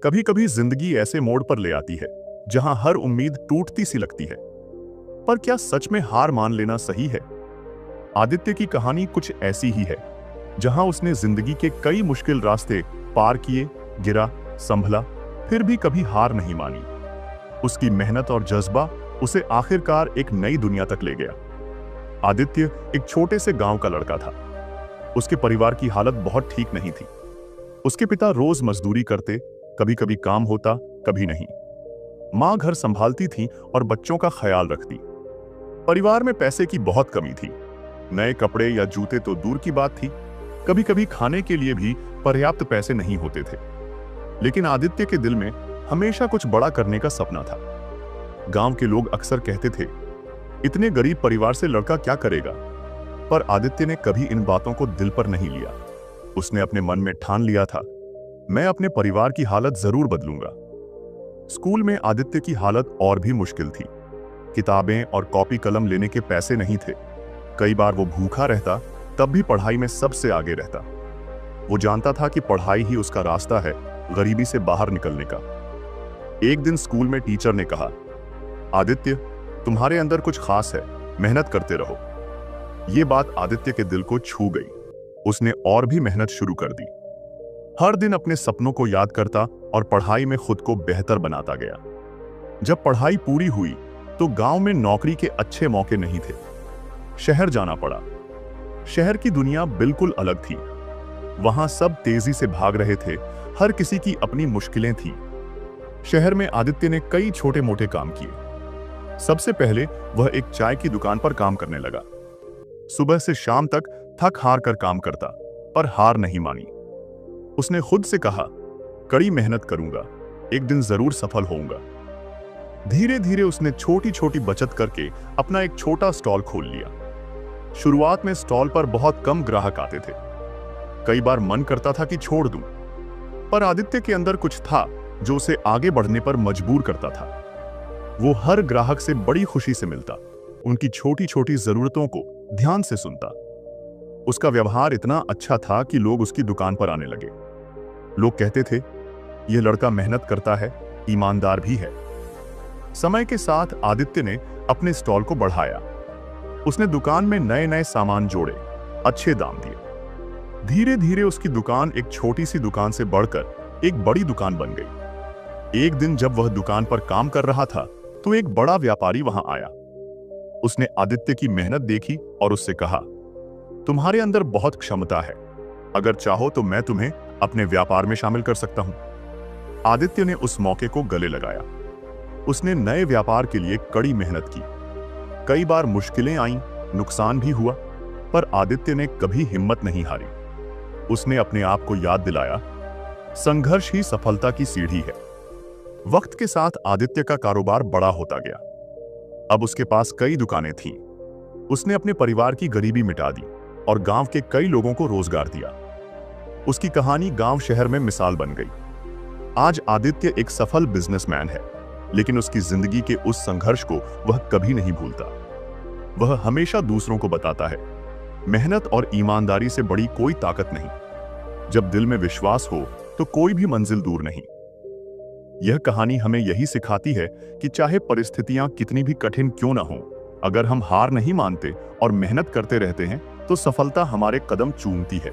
कभी कभी जिंदगी ऐसे मोड़ पर ले आती है जहां हर उम्मीद टूटती सी लगती है। पर क्या सच में हार मान लेना सही है? आदित्य की कहानी कुछ ऐसी ही है, जहां उसने जिंदगी के कई मुश्किल रास्ते पार किए, गिरा, संभला, फिर भी कभी हार नहीं मानी। उसकी मेहनत और जज्बा उसे आखिरकार एक नई दुनिया तक ले गया। आदित्य एक छोटे से गांव का लड़का था। उसके परिवार की हालत बहुत ठीक नहीं थी। उसके पिता रोज मजदूरी करते, कभी कभी काम होता, कभी नहीं। मां घर संभालती थी और बच्चों का ख्याल रखती। परिवार में पैसे की बहुत कमी थी। नए कपड़े या जूते तो दूर की बात थी, कभी कभी खाने के लिए भी पर्याप्त पैसे नहीं होते थे। लेकिन आदित्य के दिल में हमेशा कुछ बड़ा करने का सपना था। गांव के लोग अक्सर कहते थे, इतने गरीब परिवार से लड़का क्या करेगा? पर आदित्य ने कभी इन बातों को दिल पर नहीं लिया। उसने अपने मन में ठान लिया था, मैं अपने परिवार की हालत जरूर बदलूंगा। स्कूल में आदित्य की हालत और भी मुश्किल थी। किताबें और कॉपी कलम लेने के पैसे नहीं थे। कई बार वो भूखा रहता, तब भी पढ़ाई में सबसे आगे रहता। वो जानता था कि पढ़ाई ही उसका रास्ता है गरीबी से बाहर निकलने का। एक दिन स्कूल में टीचर ने कहा, आदित्य, तुम्हारे अंदर कुछ खास है, मेहनत करते रहो। ये बात आदित्य के दिल को छू गई। उसने और भी मेहनत शुरू कर दी। हर दिन अपने सपनों को याद करता और पढ़ाई में खुद को बेहतर बनाता गया। जब पढ़ाई पूरी हुई तो गांव में नौकरी के अच्छे मौके नहीं थे। शहर जाना पड़ा। शहर की दुनिया बिल्कुल अलग थी। वहां सब तेजी से भाग रहे थे, हर किसी की अपनी मुश्किलें थीं। शहर में आदित्य ने कई छोटे मोटे काम किए। सबसे पहले वह एक चाय की दुकान पर काम करने लगा। सुबह से शाम तक थक हार कर काम करता, पर हार नहीं मानी। उसने खुद से कहा, कड़ी मेहनत करूंगा, एक दिन जरूर सफल होऊंगा। धीरे धीरे उसने छोटी छोटी बचत करके अपना एक छोटा स्टॉल खोल लिया। शुरुआत में स्टॉल पर बहुत कम ग्राहक आते थे। कई बार मन करता था कि छोड़ दूं, पर आदित्य के अंदर कुछ था जो उसे आगे बढ़ने पर मजबूर करता था। वो हर ग्राहक से बड़ी खुशी से मिलता, उनकी छोटी छोटी जरूरतों को ध्यान से सुनता। उसका व्यवहार इतना अच्छा था कि लोग उसकी दुकान पर आने लगे। लोग कहते थे, यह लड़का मेहनत करता है, ईमानदार भी है। समय के साथ आदित्य ने अपने स्टॉल को बढ़ाया। उसने दुकान में नए नए सामान जोड़े, अच्छे दाम दिए। धीरे धीरे उसकी दुकान एक छोटी सी दुकान से बढ़कर एक बड़ी दुकान बन गई। एक दिन जब वह दुकान पर काम कर रहा था तो एक बड़ा व्यापारी वहां आया। उसने आदित्य की मेहनत देखी और उससे कहा, तुम्हारे अंदर बहुत क्षमता है, अगर चाहो तो मैं तुम्हें अपने व्यापार में शामिल कर सकता हूं। आदित्य ने उस मौके को गले लगाया। उसने नए व्यापार के लिए कड़ी मेहनत की। कई बार मुश्किलें आईं, नुकसान भी हुआ, पर आदित्य ने कभी हिम्मत नहीं हारी। उसने अपने आप को याद दिलाया, संघर्ष ही सफलता की सीढ़ी है। वक्त के साथ आदित्य का कारोबार बड़ा होता गया। अब उसके पास कई दुकानें थीं। उसने अपने परिवार की गरीबी मिटा दी और गांव के कई लोगों को रोजगार दिया। उसकी कहानी गांव शहर में मिसाल बन गई। आज आदित्य एक सफल बिजनेसमैन है, लेकिन उसकी जिंदगी के उस संघर्ष को वह कभी नहीं भूलता। वह हमेशा दूसरों को बताता है, मेहनत और ईमानदारी से बड़ी कोई ताकत नहीं। जब दिल में विश्वास हो तो कोई भी मंजिल दूर नहीं। यह कहानी हमें यही सिखाती है कि चाहे परिस्थितियां कितनी भी कठिन क्यों ना हो, अगर हम हार नहीं मानते और मेहनत करते रहते हैं तो सफलता हमारे कदम चूमती है।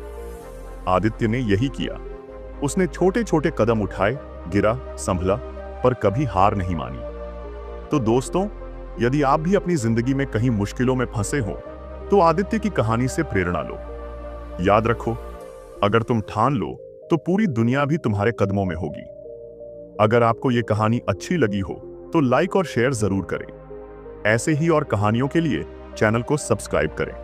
आदित्य ने यही किया। उसने छोटे छोटे कदम उठाए, गिरा, संभला, पर कभी हार नहीं मानी। तो दोस्तों, यदि आप भी अपनी जिंदगी में कहीं मुश्किलों में फंसे हो तो आदित्य की कहानी से प्रेरणा लो। याद रखो, अगर तुम ठान लो तो पूरी दुनिया भी तुम्हारे कदमों में होगी। अगर आपको यह कहानी अच्छी लगी हो तो लाइक और शेयर जरूर करें। ऐसे ही और कहानियों के लिए चैनल को सब्सक्राइब करें।